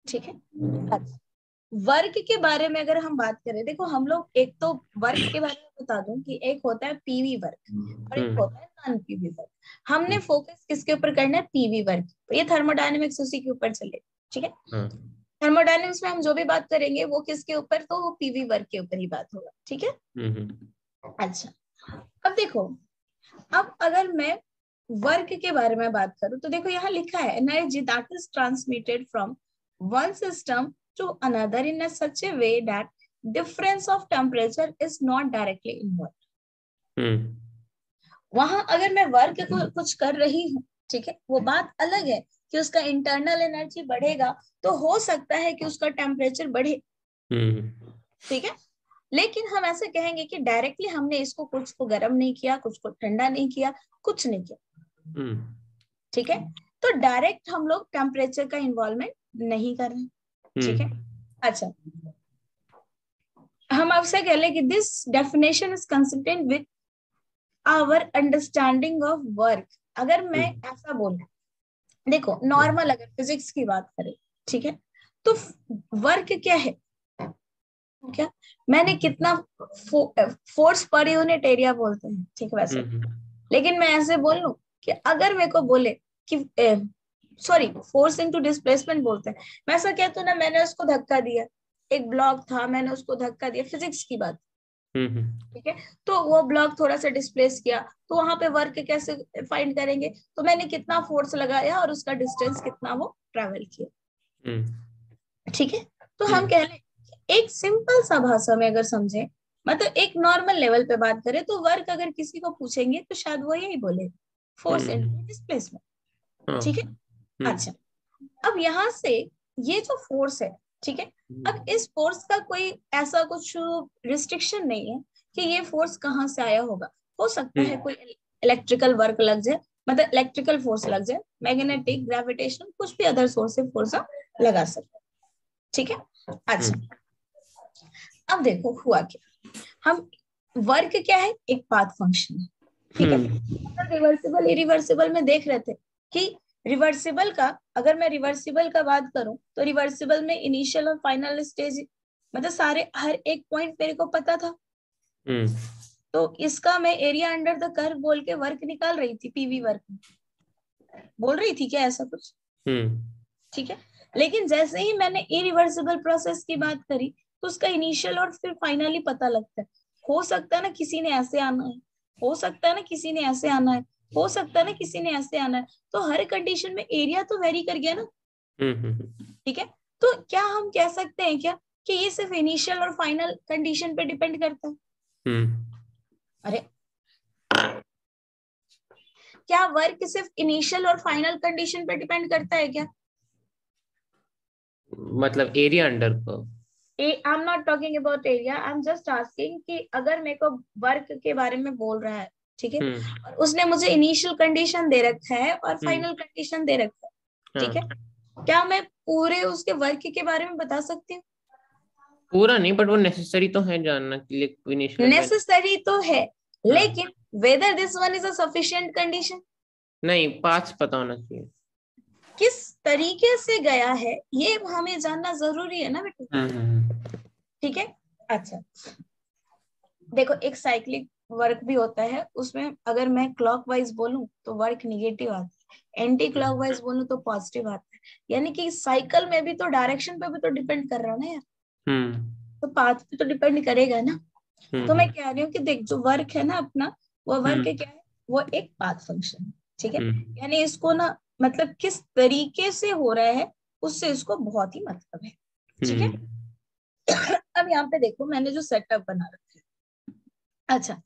ठीक है। अच्छा, वर्क के बारे में अगर हम बात करें, देखो हम लोग एक तो वर्क के बारे में बता दूं कि एक होता है पीवी वर्क और एक होता है नॉन पीवी वर्क। हमने फोकस किसके ऊपर करना है? PV work. तो ये थर्मोडायनेमिक्स उसी के ऊपर चले, ठीक है। थर्मोडायनेमिक्स में हम जो भी बात करेंगे वो किसके ऊपर? तो वो पीवी वर्क के ऊपर ही बात होगा, ठीक है। अच्छा, अब देखो, अब अगर मैं वर्क के बारे में बात करूं तो देखो यहाँ लिखा है energy that is transmitted from one system to another in such a way that difference of temperature is not directly involve. वहां अगर मैं वर्क को कुछ कर रही हूँ, ठीक है, वो बात अलग है कि उसका इंटरनल एनर्जी बढ़ेगा तो हो सकता है कि उसका टेम्परेचर बढ़े, ठीक है। लेकिन हम ऐसे कहेंगे कि डायरेक्टली हमने इसको कुछ को गर्म नहीं किया, कुछ को ठंडा नहीं किया, कुछ नहीं किया, ठीक है। तो डायरेक्ट हम लोग टेम्परेचर का इन्वॉल्वमेंट नहीं कर रहे, ठीक है। अच्छा, हम आपसे कह लें कि this definition is consistent with our understanding of work. अगर मैं ऐसा बोलूं, देखो नॉर्मल अगर फिजिक्स की बात करें, ठीक है, तो वर्क क्या है? क्या मैंने कितना फोर्स पर यूनिट एरिया बोलते हैं, ठीक है वैसे। लेकिन मैं ऐसे बोल लूं कि अगर मेरे को बोले कि सॉरी फोर्स इनटू डिस्प्लेसमेंट बोलते हैं, मैं ऐसा कहता हूं ना, मैंने उसको धक्का दिया, एक ब्लॉक था, मैंने उसको धक्का दिया, फिजिक्स की बात, ठीक है। तो वो ब्लॉक थोड़ा सा डिस्प्लेस किया, तो वहां पे वर्क कैसे फाइंड करेंगे? तो मैंने कितना फोर्स लगाया और उसका डिस्टेंस कितना वो ट्रेवल किया, ठीक है। तो हम कह लें एक सिंपल सा भाषा में अगर समझे, मतलब एक नॉर्मल लेवल पे बात करें, तो वर्क अगर किसी को पूछेंगे तो शायद वो यही बोले, फोर्स इनटू डिस्प्लेसमेंट, ठीक है। अच्छा, अब यहाँ से ये जो फोर्स है, ठीक है, अब इस फोर्स का कोई ऐसा कुछ रिस्ट्रिक्शन नहीं है कि ये फोर्स कहाँ से आया होगा। हो सकता है कोई इलेक्ट्रिकल वर्क लग जाए, मतलब इलेक्ट्रिकल फोर्स लग जाए, मैग्नेटिक, ग्रेविटेशनल, कुछ भी अदर सोर्स से फोर्स हम लगा सकते हैं, ठीक है। अच्छा, अब देखो हुआ क्या, हम वर्क क्या है? एक पाथ फंक्शन है, ठीक है। रिवर्सिबल इरिवर्सिबल में देख रहे थे कि रिवर्सिबल का, अगर मैं रिवर्सिबल का बात करूं तो रिवर्सिबल में इनिशियल और फाइनल स्टेज, मतलब सारे हर एक पॉइंट मेरे को पता था। तो इसका मैं एरिया अंडर द कर्व बोल के वर्क निकाल रही थी, पीवी वर्क बोल रही थी क्या, ऐसा कुछ, ठीक है। लेकिन जैसे ही मैंने इरिवर्सिबल प्रोसेस की बात करी तो उसका इनिशियल और फिर फाइनली पता लगता है। हो सकता है ना किसी ने ऐसे आना है, हो सकता है ना किसी ने ऐसे आना है, हो सकता है ना किसी ने ऐसे आना है, तो हर कंडीशन में एरिया तो वेरी कर गया ना, ठीक है। तो क्या हम कह सकते हैं क्या कि ये सिर्फ इनिशियल और फाइनल कंडीशन पे डिपेंड करता है? अरे, क्या वर्क सिर्फ इनिशियल और फाइनल कंडीशन पे डिपेंड करता है क्या? मतलब एरिया अंडर को, I am not talking about area, I am just asking कि अगर मेरे को वर्क के बारे में बोल रहा है, ठीक है, और उसने मुझे इनिशियल कंडीशन दे रखा है और फाइनल कंडीशन दे रखा है, ठीक है, क्या मैं पूरे उसके वर्क के बारे में बता सकती हूँ? पूरा नहीं, बट वो नेसेसरी तो है जानना के लिए, इनिशियल। नेसेसरी तो है, लेकिन whether this one is a sufficient condition, नहीं, पाथ्स पता होना चाहिए, किस तरीके से गया है ये हमें जानना जरूरी है ना बेटा, ठीक है। अच्छा, देखो एक साइक्लिक वर्क भी होता है, उसमें अगर मैं क्लॉकवाइज बोलूं तो वर्क निगेटिव आता है, एंटी क्लॉकवाइज बोलूं तो पॉजिटिव आता है, यानी कि साइकिल में भी तो डायरेक्शन पे भी तो डिपेंड कर रहा है ना यार, तो पाथ पे तो डिपेंड करेगा ना। तो मैं कह रही हूँ कि देख, जो वर्क है ना अपना, वो वर्क क्या है? वो एक पाथ फंक्शन है, ठीक है। यानी इसको ना, मतलब किस तरीके से हो रहा है उससे इसको बहुत ही मतलब है, ठीक है। अब यहाँ पे देखो मैंने जो सेटअप बना रखा है, अच्छा,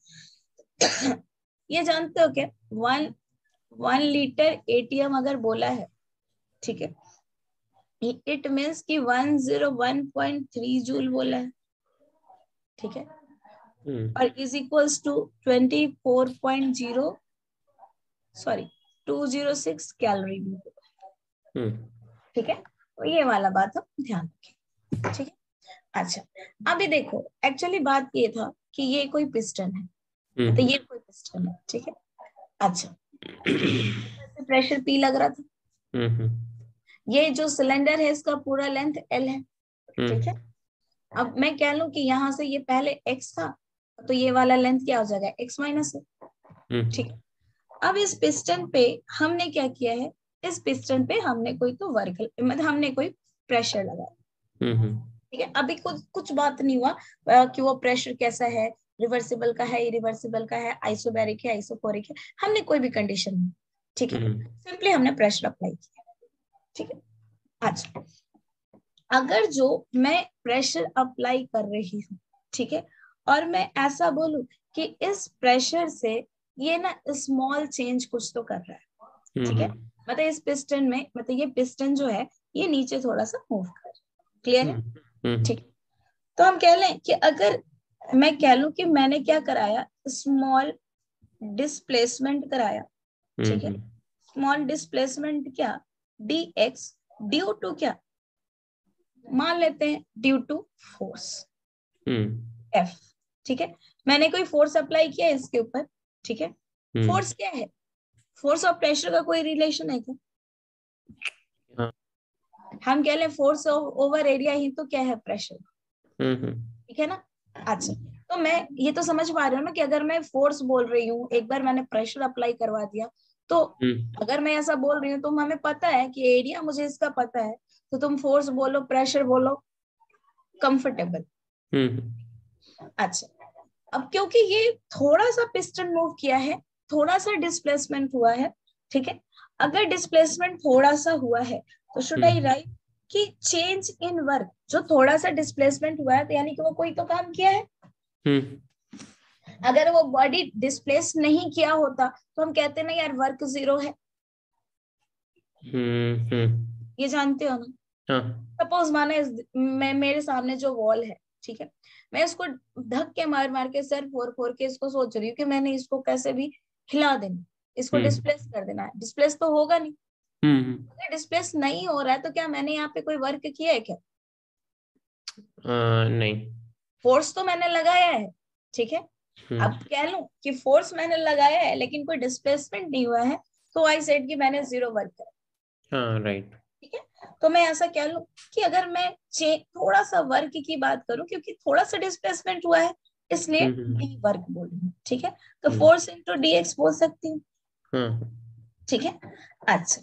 ये जानते हो क्या, 1 लीटर एटीएम अगर बोला है, ठीक है, इट मीन्स कि 101.3 जूल बोला है, ठीक है, और is equals to 24.0 sorry 206 calorie भी बोला, ठीक है। तो ये वाला बात हम ध्यान रखें, ठीक है। अच्छा, अभी देखो एक्चुअली बात ये था कि ये कोई पिस्टन है, तो ये कोई पिस्टन है, ठीक है। अच्छा, प्रेशर पी लग रहा था, ये जो सिलेंडर है इसका पूरा लेंथ L है, ठीक है। अब मैं कह लूं कि यहाँ से ये पहले x था, तो ये वाला लेंथ क्या हो जाएगा, x माइनस है, ठीक है। अब इस पिस्टन पे हमने क्या किया है, इस पिस्टन पे हमने कोई तो वर्क, मतलब हमने कोई प्रेशर लगाया, ठीक है। अभी कुछ कुछ बात नहीं हुआ कि वो प्रेशर कैसा है, रिवर्सिबल का है, इरिवर्सिबल का है, आइसोबैरिक है, आइसोकोरिक है, हमने कोई भी कंडीशन नहीं, ठीक है। सिंपली हमने प्रेशर अप्लाई किया, ठीक है। अच्छा, अगर जो मैं प्रेशर अप्लाई कर रही हूँ, ठीक है, और मैं ऐसा बोलूं कि इस प्रेशर से ये ना स्मॉल चेंज कुछ तो कर रहा है, ठीक है। मतलब इस पिस्टन में, मतलब ये पिस्टन जो है ये नीचे थोड़ा सा मूव कर रहा है, क्लियर है, ठीक। तो हम कह लें कि अगर मैं कह लूं कि मैंने क्या कराया, स्मॉल डिस्प्लेसमेंट कराया, ठीक है। स्मॉल डिस्प्लेसमेंट क्या, dx ड्यू टू क्या, मान लेते हैं ड्यू टू फोर्स F, ठीक है। मैंने कोई फोर्स अप्लाई किया इसके ऊपर, ठीक है। फोर्स क्या है, फोर्स और प्रेशर का कोई रिलेशन है क्या? हम कह लें फोर्स ओवर एरिया ही तो क्या है, प्रेशर, ठीक है ना। अच्छा, तो मैं ये तो समझ पा रही हूँ ना कि अगर मैं फोर्स बोल रही हूँ, एक बार मैंने प्रेशर अप्लाई करवा दिया, तो अगर मैं ऐसा बोल रही हूँ तो हमें पता है कि एरिया मुझे इसका पता है, तो तुम फोर्स बोलो, प्रेशर बोलो, कंफर्टेबल। अच्छा, अब क्योंकि ये थोड़ा सा पिस्टन मूव किया है, थोड़ा सा डिस्प्लेसमेंट हुआ है, ठीक है। अगर डिस्प्लेसमेंट थोड़ा सा हुआ है तो शुड आई राइट कि चेंज इन वर्क, जो थोड़ा सा डिस्प्लेसमेंट हुआ है तो यानी कि वो कोई तो काम किया है। अगर वो बॉडी डिस्प्लेस नहीं किया होता तो हम कहते ना यार वर्क 0 है। ये जानते हो ना। सपोज माना मैं, मेरे सामने जो वॉल है, ठीक है, मैं इसको धक्के मार मार के, सर फोर फोर के इसको सोच रही हूँ कि मैंने इसको कैसे भी हिला देना, इसको डिस्प्लेस कर देना है, डिस्प्लेस तो होगा नहीं। अगर डिस्प्लेस नहीं हो रहा है तो क्या मैंने यहाँ पे कोई वर्क किया है क्या? नहीं। फोर्स तो मैंने लगाया है, ठीक है। अब कह लूं कि फोर्स मैंने लगाया है लेकिन कोई डिस्प्लेसमेंट नहीं हुआ है, तो आई सेड कि मैंने 0 वर्क करा। हाँ, राइट। ठीक है, तो मैं ऐसा कह लूं कि अगर मैं थोड़ा सा वर्क की बात करूं, क्योंकि थोड़ा सा डिस्प्लेसमेंट हुआ है इसलिए डी वर्क बोल रही हूँ, ठीक है। तो फोर्स इंटू dx बोल सकती हूँ, ठीक है। अच्छा,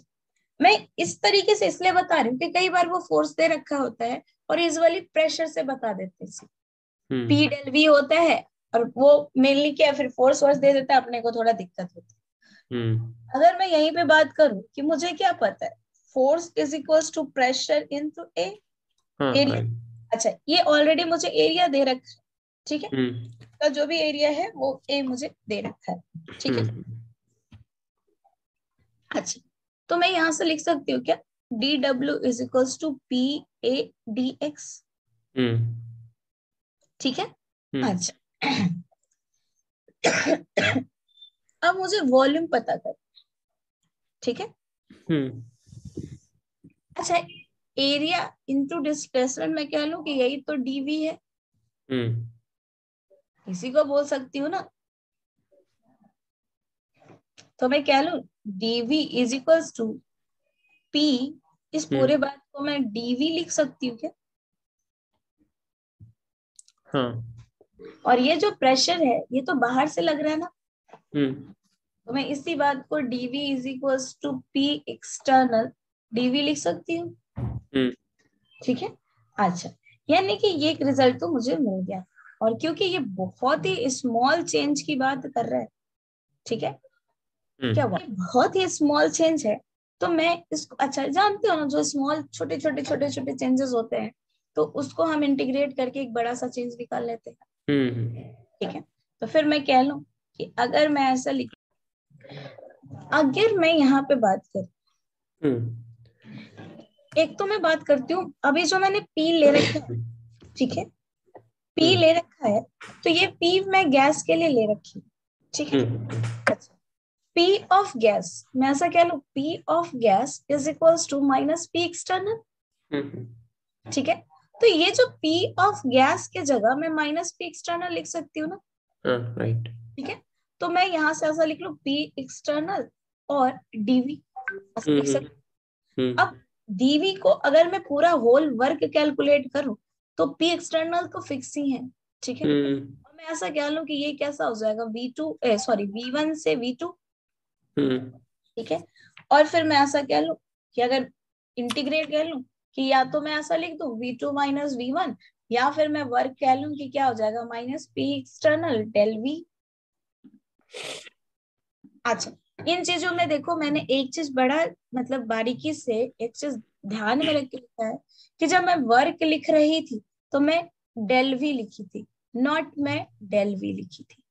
मैं इस तरीके से इसलिए बता रही हूँ कि कई बार वो फोर्स दे रखा होता है और यूजुअली प्रेशर से बता देते हैं, पी डेल वी होता है, और वो मेनली क्या, फिर फोर्स वर्स दे देता है, अपने को थोड़ा दिक्कत होती है। अगर मैं यहीं पे बात करूं कि मुझे क्या पता है, force is equals to pressure into a area. अच्छा, ये ऑलरेडी मुझे एरिया दे रखा है, ठीक है। तो जो भी एरिया है वो ए मुझे दे रखा है, ठीक है। अच्छा, तो मैं यहां से लिख सकती हूँ क्या, D W is equals to P A D X, ठीक है। अच्छा, अब मुझे वॉल्यूम पता कर, ठीक है। अच्छा, एरिया इंटू डिस्प्लेसमेंट में कह लूं कि यही तो डीवी है, इसी को बोल सकती हूँ ना। तो मैं कह लूं dv is equals to p, इस पूरे बात को मैं dv लिख सकती हूँ क्या? हाँ। और ये जो प्रेशर है ये तो बाहर से लग रहा है ना, तो मैं इसी बात को dv is equals to p external dv लिख सकती हूँ, ठीक है। अच्छा, यानी कि ये एक रिजल्ट तो मुझे मिल गया, और क्योंकि ये बहुत ही स्मॉल चेंज की बात कर रहा है, ठीक है, क्या हुआ, बहुत ही स्मॉल चेंज है, तो मैं इसको, अच्छा जानते हो ना, जो स्मॉल छोटे छोटे छोटे छोटे चेंजेस होते हैं तो उसको हम इंटीग्रेट करके एक बड़ा सा चेंज निकाल लेते हैं, ठीक है। तो फिर मैं कह लूं कि अगर मैं ऐसा लिख, अगर मैं यहाँ पे बात करूं, एक तो मैं बात करती हूँ अभी जो मैंने पी ले रखा है, ठीक है, पी ले रखा है, तो ये पी मैं गैस के लिए ले रखी हूँ, ठीक है। अच्छा, P ऑफ गैस, मैं ऐसा कह लूं P of gas is equals to minus P external, ठीक है। तो ये जो P ऑफ गैस के जगह मैं माइनस P एक्सटर्नल लिख सकती हूँ ना, राइट, ठीक है। तो मैं यहाँ से ऐसा लिख लूं P एक्सटर्नल और dV लिख सकती हूँ। अब dv को अगर मैं पूरा होल वर्क कैलकुलेट करूं तो p एक्सटर्नल तो फिक्स ही है, ठीक है। और मैं ऐसा कह लूं कि ये कैसा हो जाएगा v1 से v2, ठीक है। और फिर मैं ऐसा कह लूं कि अगर इंटीग्रेट कर लूं कि या तो मैं ऐसा लिख दूं v2 माइनस v1, या फिर मैं वर्क कह लूं कि क्या हो जाएगा minus p external del v। अच्छा, इन चीजों में देखो मैंने एक चीज बड़ा मतलब बारीकी से एक चीज ध्यान में रख के लिखा है कि जब मैं वर्क लिख रही थी तो मैं डेल वी लिखी थी, नॉट मैं डेल वी लिखी थी,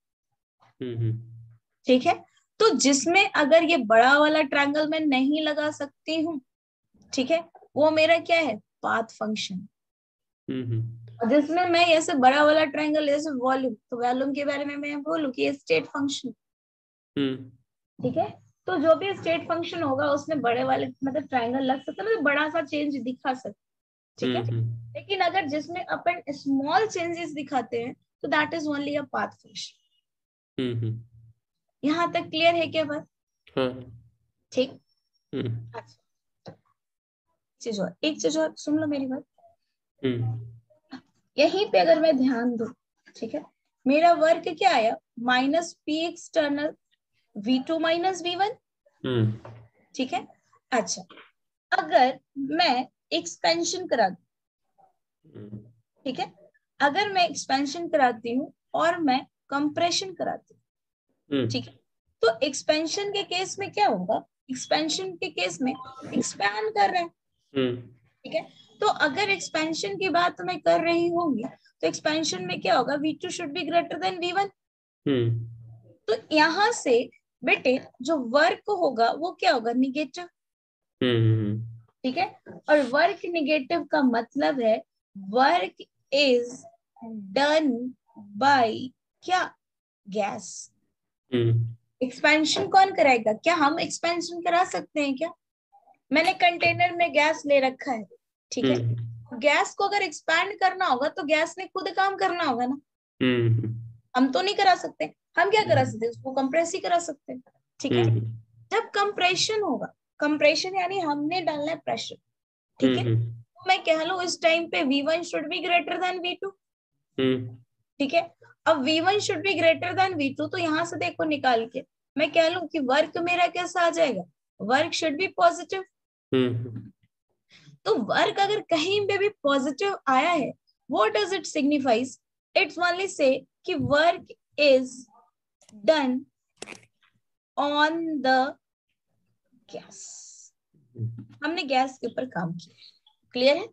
ठीक है। तो जिसमें अगर ये बड़ा वाला ट्रायंगल मैं नहीं लगा सकती हूँ, ठीक है, वो मेरा क्या है, पाथ फंक्शन। और जिसमें मैं ऐसे बड़ा वाला ट्रायंगल जैसे वॉल्यूम, तो वॉल्यूम के बारे में मैं बोलूं कि ये स्टेट फंक्शन, ठीक है। तो जो भी स्टेट फंक्शन होगा उसमें बड़े वाले मतलब ट्रायंगल लग सकता है, मतलब बड़ा सा चेंज दिखा सकते, ठीक है। लेकिन अगर जिसमें अपन स्मॉल चेंजेस दिखाते हैं तो that is only a path function. यहाँ तक क्लियर है क्या बात? ठीक। अच्छा, एक चीज और सुन लो मेरी बात। यहीं पे अगर मैं ध्यान दूं, ठीक है, मेरा वर्क क्या आया, minus P external v2 minus v1, ठीक है। अच्छा, अगर मैं एक्सपेंशन करा दूं, ठीक है, अगर मैं एक्सपेंशन कराती हूँ और मैं कंप्रेशन कराती हूँ, ठीक है, तो एक्सपेंशन के केस में क्या होगा, एक्सपेंशन के केस में एक्सपैंड कर रहे हैं, ठीक है। तो अगर एक्सपेंशन की बात मैं कर रही होंगी तो एक्सपेंशन में क्या होगा, v2 should be greater than v1। तो यहां से बेटे जो वर्क होगा वो क्या होगा, निगेटिव, ठीक है। और वर्क निगेटिव का मतलब है वर्क इज डन बाय क्या, गैस। एक्सपेंशन कौन कराएगा, क्या हम एक्सपेंशन करा सकते हैं क्या? मैंने कंटेनर में गैस ले रखा है, ठीक है, गैस को अगर एक्सपैंड करना होगा तो गैस ने खुद काम करना होगा ना, हम तो नहीं करा सकते। हम क्या करा सकते हैं, उसको कंप्रेस ही करा सकते हैं, ठीक है। जब कंप्रेशन होगा, कंप्रेशन यानी हमने डालना है प्रेशर, ठीक है, तो मैं कह लू इस टाइम पे v1 should be greater than v2, ठीक है। अब v1 should be greater than v2, तो यहां से देखो निकाल के मैं कह लू कि वर्क मेरा कैसा आ जाएगा, वर्क शुड बी पॉजिटिव। तो वर्क अगर कहीं पे भी पॉजिटिव आया है, what does it signifies, it's only say कि work is done on the gas, हमने गैस के ऊपर काम किया, क्लियर है?